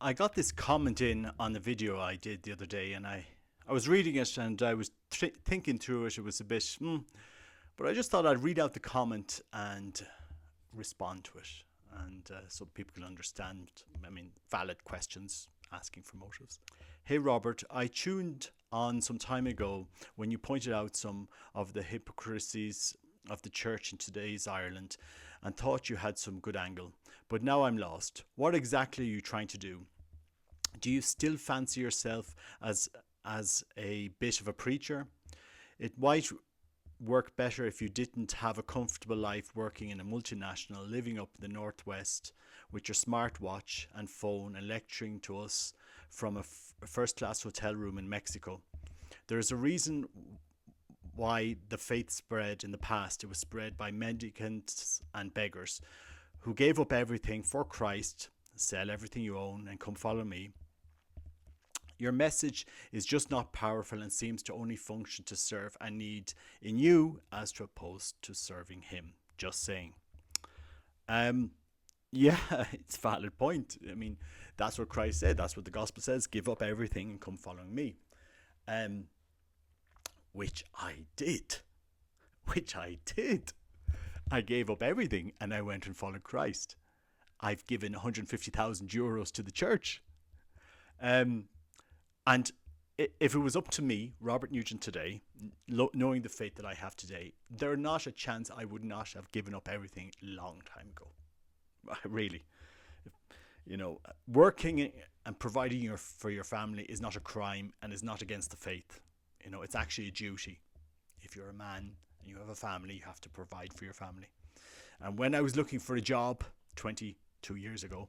I got this comment in on the video I did the other day, and I was reading it and I was thinking through it. It was a bit, but I just thought I'd read out the comment and respond to it, and so people can understand. I mean, valid questions asking for motives. Hey Robert, I tuned on some time ago when you pointed out some of the hypocrisies of the church in today's Ireland and thought you had some good angle. But now I'm lost. What exactly are you trying to do? Do you still fancy yourself as a bit of a preacher? It might work better if you didn't have a comfortable life working in a multinational, living up in the northwest with your smartwatch and phone and lecturing to us from a first class hotel room in Mexico. There is a reason why the faith spread in the past. It was spread by mendicants and beggars who gave up everything for Christ. Sell everything you own and come follow me. Your message is just not powerful and seems to only function to serve a need in you as to opposed to serving him. Just saying. Um, yeah, it's a valid point. I mean, that's what Christ said. That's what the gospel says. Give up everything and come following me. Um, which I did. Which I did. I gave up everything and I went and followed Christ. I've given 150,000 euros to the church. And if it was up to me, Robert Nugent today, knowing the faith that I have today, there's not a chance I would not have given up everything a long time ago. Really. Working and providing for your family is not a crime and is not against the faith. It's actually a duty. If you're a man and you have a family, you have to provide for your family. And when I was looking for a job 22 years ago,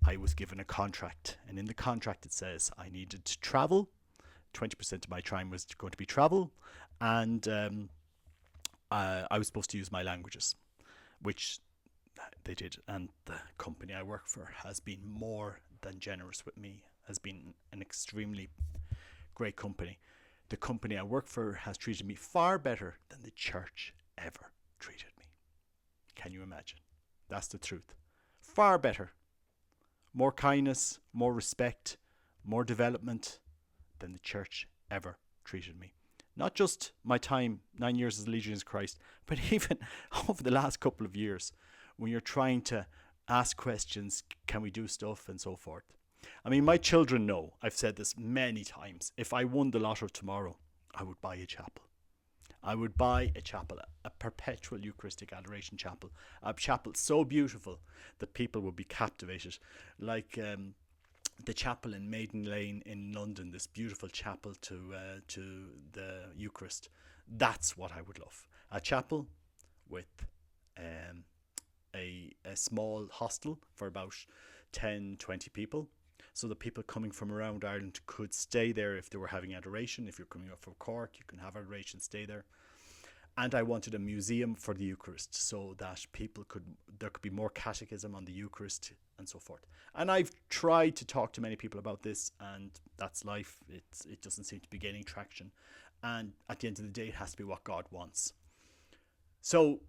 I was given a contract, and in the contract it says I needed to travel. 20% of my time was going to be travel, and I was supposed to use my languages, which they did. And the company I work for has been more than generous with me, has been an extremely great company. The company I work for has treated me far better than the church ever treated me. Can you imagine? That's the truth. Far better. More kindness, more respect, more development than the church ever treated me. Not just my time, 9 years as a Legionnaires of Christ, but even over the last couple of years when you're trying to ask questions, can we do stuff and so forth. I mean, my children know, I've said this many times, if I won the lotto tomorrow, I would buy a chapel. I would buy a chapel, a perpetual Eucharistic adoration chapel, a chapel so beautiful that people would be captivated, like the chapel in Maiden Lane in London, this beautiful chapel to the Eucharist. That's what I would love. A chapel with a small hostel for about 10, 20 people. So the people coming from around Ireland could stay there if they were having adoration. If you're coming up from Cork, you can have adoration, stay there. And I wanted a museum for the Eucharist so that there could be more catechism on the Eucharist and so forth. And I've tried to talk to many people about this, and that's life. It doesn't seem to be gaining traction. And at the end of the day, it has to be what God wants. So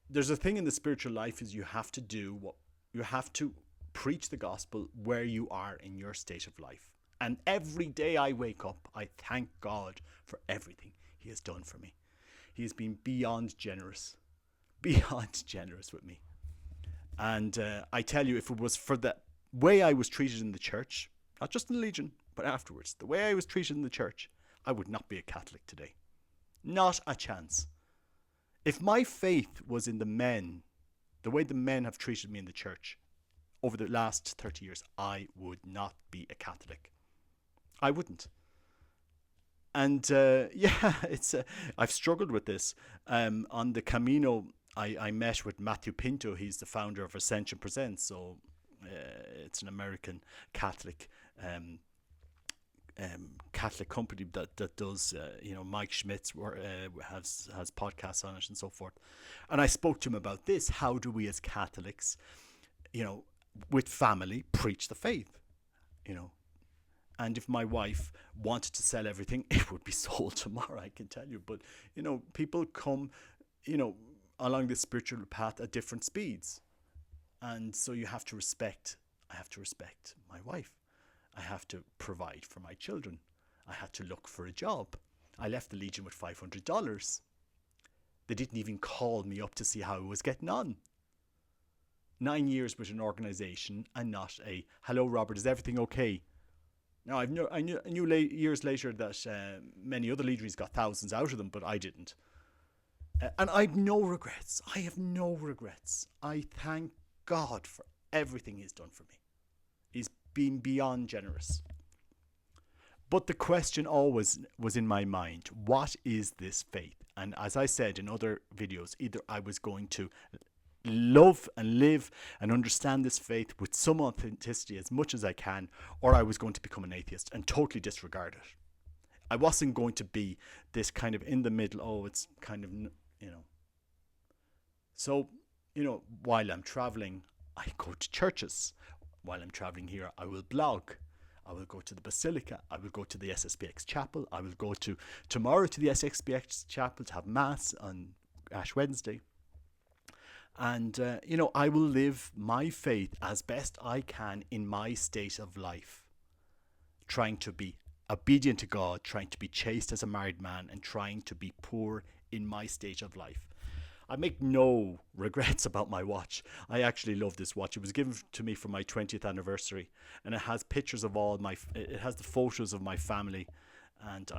there's a thing in the spiritual life is you have to preach the gospel where you are in your state of life. And every day I wake up, I thank God for everything he has done for me. He has been beyond generous with me. And I tell you, if it was for the way I was treated in the church, not just in the Legion, but afterwards, the way I was treated in the church, I would not be a Catholic today. Not a chance. If my faith was in the men, the way the men have treated me in the church over the last 30 years, I would not be a Catholic. I wouldn't. And I've struggled with this. On the Camino, I met with Matthew Pinto. He's the founder of Ascension Presents. So it's an American Catholic Catholic company that does, Mike Schmitz has podcasts on it and so forth. And I spoke to him about this. How do we as Catholics, with family, preach the faith? And if my wife wanted to sell everything, it would be sold tomorrow, I can tell you. But, people come, along this spiritual path at different speeds. And so I have to respect my wife. I have to provide for my children. I had to look for a job. I left the Legion with $500. They didn't even call me up to see how I was getting on. 9 years with an organisation and not a, hello Robert, is everything okay? Now, I knew years later that many other leaderies got thousands out of them, but I didn't. And I've no regrets. I have no regrets. I thank God for everything He's done for me. He's been beyond generous. But the question always was in my mind, what is this faith? And as I said in other videos, either I was going to love and live and understand this faith with some authenticity as much as I can, or I was going to become an atheist and totally disregard it. I wasn't going to be this kind of in the middle, oh, it's kind of, you know. So, you know, while I'm traveling, I go to churches. While I'm traveling here, I will blog. I will go to the Basilica. I will go to the SSPX Chapel. I will go tomorrow to the SSPX Chapel to have Mass on Ash Wednesday. And, you know, I will live my faith as best I can in my state of life, trying to be obedient to God, trying to be chaste as a married man, and trying to be poor in my state of life. I make no regrets about my watch. I actually love this watch. It was given to me for my 20th anniversary, and it has pictures of it has the photos of my family, and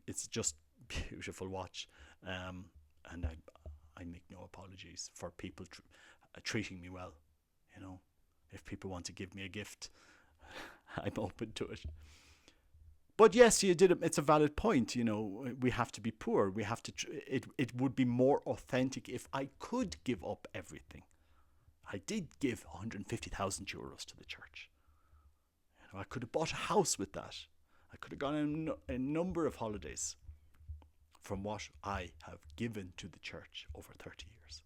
it's just beautiful watch. And I make no apologies for people treating me well. You know, if people want to give me a gift, I'm open to it. But yes, you did. It's a valid point. You know, we have to be poor. We have to. It would be more authentic if I could give up everything. I did give 150,000 euros to the church. You know, I could have bought a house with that. I could have gone on a number of holidays from what I have given to the church over 30 years.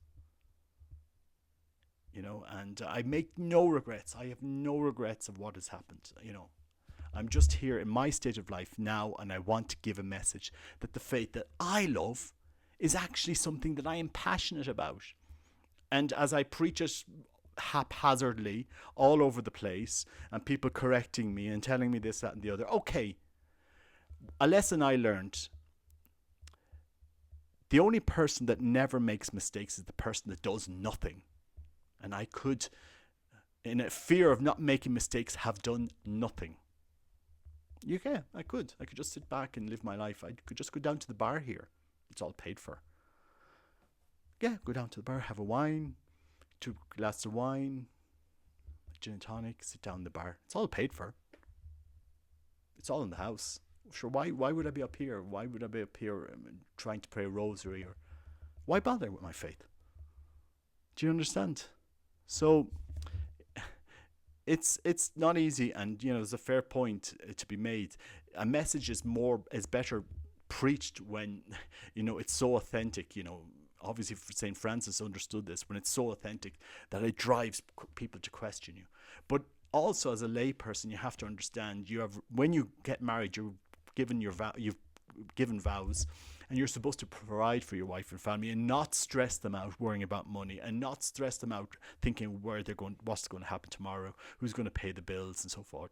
You know, and I make no regrets. I have no regrets of what has happened. You know. I'm just here in my state of life now, and I want to give a message that the faith that I love is actually something that I am passionate about. And as I preach it haphazardly all over the place, and people correcting me and telling me this, that, and the other, okay, a lesson I learned: the only person that never makes mistakes is the person that does nothing. And I could, in a fear of not making mistakes, have done nothing. Yeah, I could just sit back and live my life. I could just go down to the bar here. It's all paid for. Yeah, go down to the bar, have a wine, 2 glasses of wine, gin and tonic, sit down in the bar. It's all paid for. It's all in the house. Sure, why would I be up here? Why would I be up here trying to pray a rosary? Or why bother with my faith? Do you understand? So it's not easy, and you know, there's a fair point to be made. A message is better preached when, you know, it's so authentic. You know, obviously St. Francis understood this, when it's so authentic that it drives people to question you. But also, as a lay person, you have to understand, when you get married, you've given vows, and you're supposed to provide for your wife and family and not stress them out worrying about money, and not stress them out thinking where they're going, what's going to happen tomorrow, who's going to pay the bills, and so forth.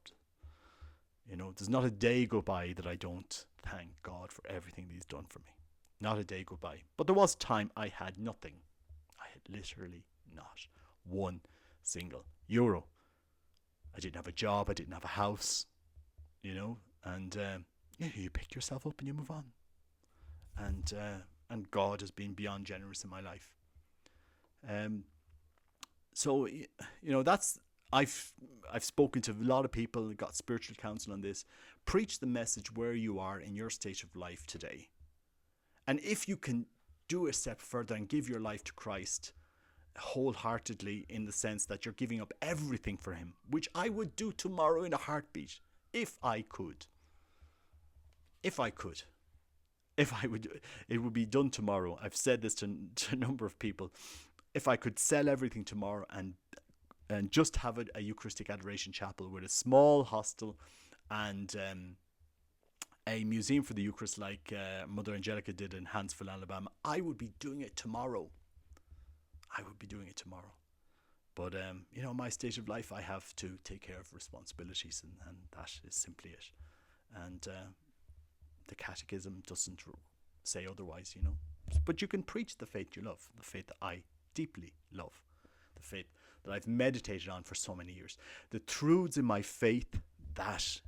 You know, there's not a day go by that I don't thank God for everything that He's done for me. Not a day go by. But there was time I had nothing. I had literally not one single euro. I didn't have a job. I didn't have a house. You know, and you pick yourself up and you move on. And God has been beyond generous in my life. So, you know, that's, I've spoken to a lot of people, got spiritual counsel on this. Preach the message where you are in your state of life today. And if you can do a step further and give your life to Christ wholeheartedly, in the sense that you're giving up everything for Him, which I would do tomorrow in a heartbeat, if I could. If I would, it would be done tomorrow. I've said this to a number of people. If I could sell everything tomorrow and just have a Eucharistic Adoration Chapel with a small hostel and a museum for the Eucharist like Mother Angelica did in Huntsville, Alabama, I would be doing it tomorrow. But, my state of life, I have to take care of responsibilities, and that is simply it. And the catechism doesn't say otherwise. But you can preach the faith you love, the faith that I deeply love, the faith that I've meditated on for so many years. The truths in my faith that,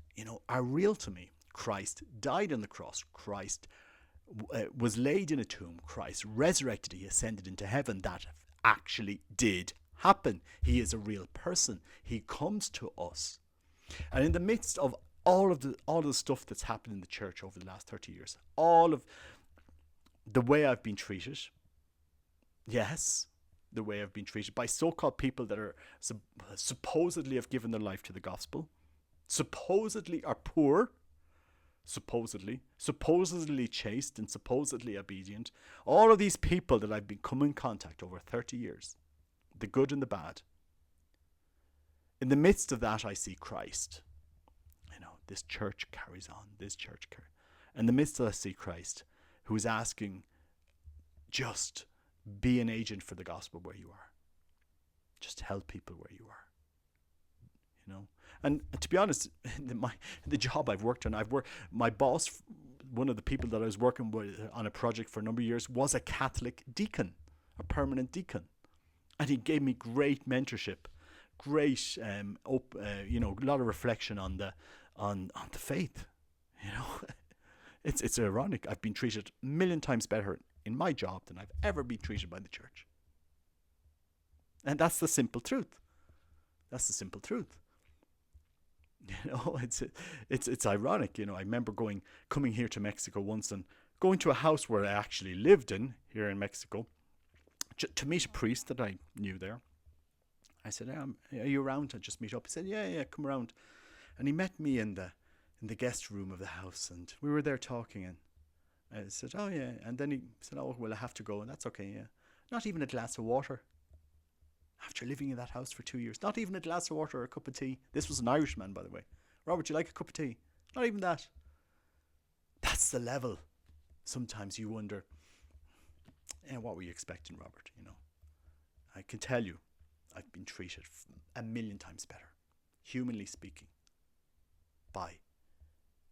are real to me. Christ died on the cross. Christ was laid in a tomb. Christ resurrected. He ascended into heaven. That actually did happen. He is a real person. He comes to us. And in the midst of all of the stuff that's happened in the church over the last 30 years, all of the way I've been treated, yes, the way I've been treated by so-called people that are supposedly have given their life to the gospel, supposedly are poor, supposedly chaste and supposedly obedient. All of these people that I've come in contact over 30 years, the good and the bad. In the midst of that, I see Christ. This church carries on. In the midst of that, I see Christ, who is asking, just be an agent for the gospel where you are. Just help people where you are. And to be honest, the job I've worked on, my boss, one of the people that I was working with on a project for a number of years, was a Catholic deacon, a permanent deacon. And he gave me great mentorship, great, a lot of reflection on the faith. It's ironic. I've been treated a million times better in my job than I've ever been treated by the church. And that's the simple truth. It's ironic. I remember coming here to Mexico once and going to a house where I actually lived in here in Mexico to meet a priest that I knew there. I said, are you around to just meet up? He said, yeah, come around. And he met me in the guest room of the house, and we were there talking, and I said, oh yeah. And then he said, oh, well, I have to go. And that's okay, yeah. Not even a glass of water. After living in that house for 2 years, not even a glass of water or a cup of tea. This was an Irishman, by the way. Robert, you like a cup of tea? Not even that. That's the level. Sometimes you wonder, what were you expecting, Robert? I can tell you, I've been treated a million times better, humanly speaking, by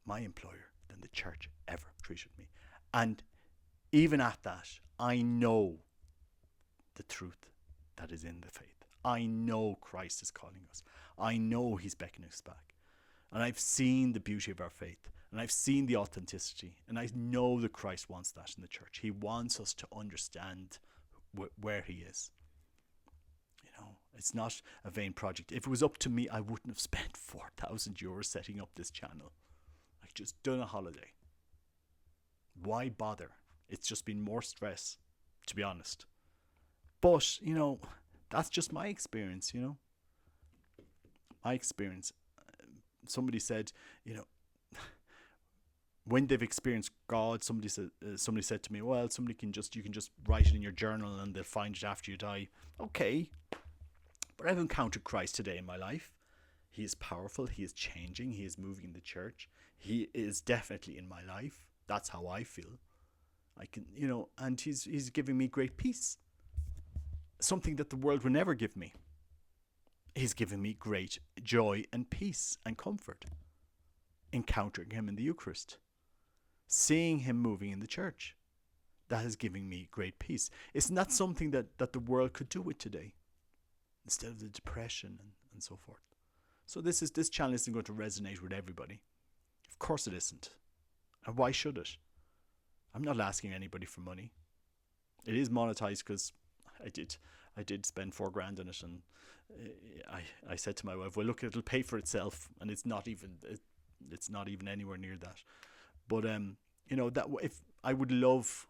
my employer than the church ever treated me. And even at that, I know the truth that is in the faith. I know Christ is calling us. I know he's beckoning us back. And I've seen the beauty of our faith. And I've seen the authenticity. And I know that Christ wants that in the church. He wants us to understand where he is. It's not a vain project. If it was up to me, I wouldn't have spent 4,000 euros setting up this channel. I've just done a holiday. Why bother? It's just been more stress, to be honest. But, that's just my experience, My experience. Somebody said, when they've experienced God, somebody said to me, well, you can just write it in your journal and they'll find it after you die. Okay. But I've encountered Christ today in my life. He is powerful. He is changing. He is moving in the church. He is definitely in my life. That's how I feel. I can, and he's giving me great peace. Something that the world will never give me. He's giving me great joy and peace and comfort. Encountering him in the Eucharist. Seeing him moving in the church. That is giving me great peace. Isn't that something that the world could do with today? Instead of the depression and so forth. So this channel isn't going to resonate with everybody. Of course it isn't. And why should it? I'm not asking anybody for money. It is monetized because I did spend $4,000 on it, and I said to my wife, well, look, it'll pay for itself, and it's not even anywhere near that. But that if I would love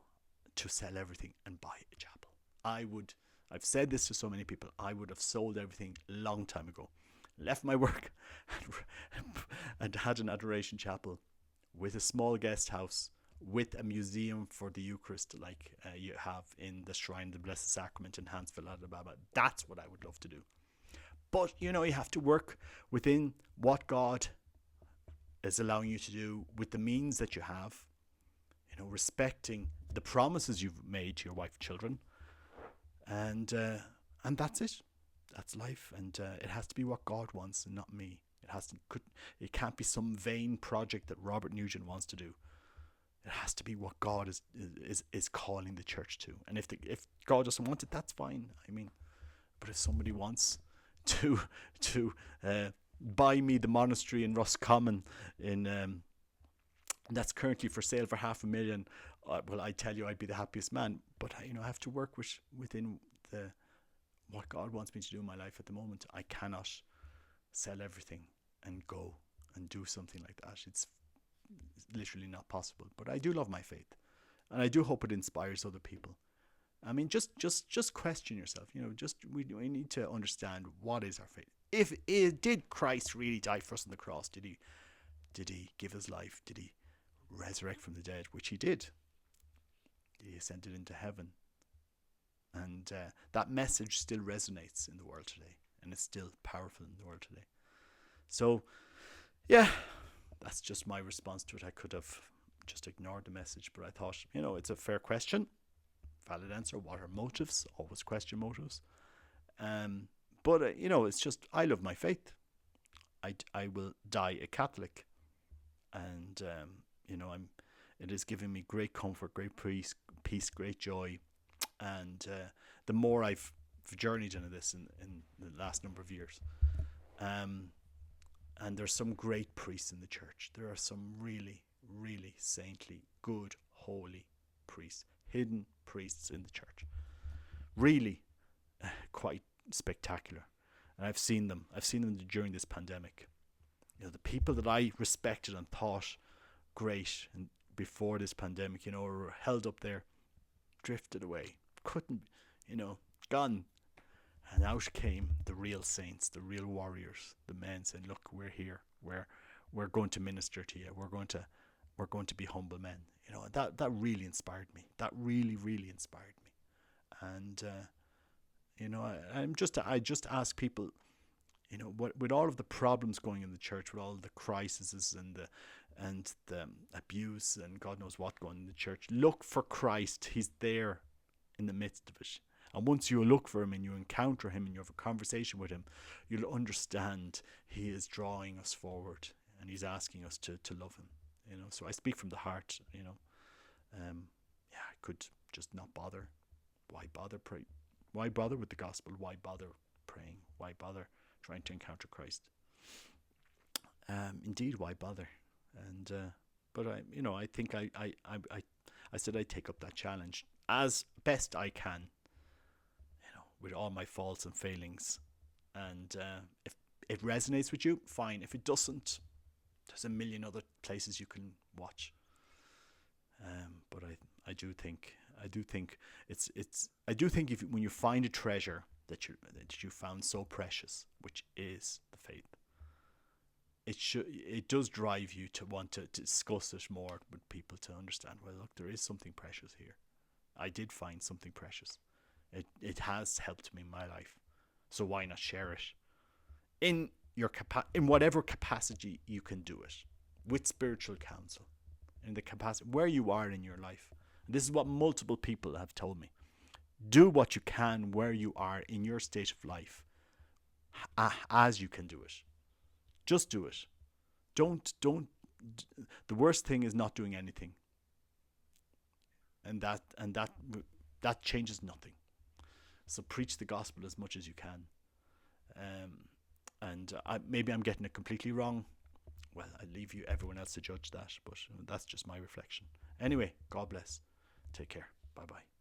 to sell everything and buy a chapel, I've said this to so many people. I would have sold everything a long time ago, left my work, and had an adoration chapel with a small guest house, with a museum for the Eucharist, like you have in the Shrine of the Blessed Sacrament in Huntsville, Alabama. That's what I would love to do. But you have to work within what God is allowing you to do with the means that you have. Respecting the promises you've made to your wife and children. And that's it. That's life, and it has to be what God wants and not me. It can't be some vain project that Robert Nugent wants to do. It has to be what God is calling the church to. And if God doesn't want it, that's fine. I mean, but if somebody wants to buy me the monastery in Roscommon in that's currently for sale for $500,000, well, I tell you, I'd be the happiest man. But I have to work within what God wants me to do in my life at the moment. I cannot sell everything and go and do something like that. It's literally not possible. But I do love my faith, and I do hope it inspires other people. I mean, just question yourself. We need to understand, what is our faith. Did Christ really die for us on the cross? Did he give his life? Did he resurrect from the dead? Which he did. He ascended into heaven. And that message still resonates in the world today, and it's still powerful in the world today. So, yeah, that's just my response to it. I could have just ignored the message, but I thought, it's a fair question, valid answer. What are motives? Always question motives. But it's just, I love my faith. I will die a Catholic, and it has given me great comfort, great peace, great joy. And the more I've journeyed into this in the last number of years, and there's some great priests in the church. There are some really, really saintly, good, holy priests, hidden priests in the church. Really quite spectacular. And I've seen them during this pandemic. The people that I respected and thought great and before this pandemic, were held up there, drifted away, couldn't, gone. And out came the real saints, the real warriors, the men saying, look, we're here, we're going to minister to you, we're going to be humble men. That really inspired me. That really, really inspired me. And I just ask people, with all of the problems going in the church, with all the crises and the abuse and God knows what going in the church, look for Christ. He's there in the midst of it. And once you look for him and you encounter him and you have a conversation with him, you'll understand he is drawing us forward and he's asking us to love him. So I speak from the heart. I could just not bother. Why bother pray? Why bother with the gospel? Why bother praying? Why bother trying to encounter Christ? Indeed, why bother? And but I think I said I'd take up that challenge as best I can, with all my faults and failings. And if it resonates with you, fine. If it doesn't, there's a million other places you can watch. But I do think if when you find a treasure that you found so precious, which is the faith, it does drive you to want to discuss it more with people, to understand, well, look, there is something precious here. I did find something precious. It has helped me in my life. So why not share it in in whatever capacity you can do it, with spiritual counsel, in the capacity where you are in your life. And this is what multiple people have told me. Do what you can where you are in your state of life, as you can do it. Just do it. Don't. The worst thing is not doing anything, and that changes nothing. So preach the gospel as much as you can. Maybe I'm getting it completely wrong. Well, I leave everyone else to judge that, but that's just my reflection. Anyway, God bless. Take care. Bye-bye.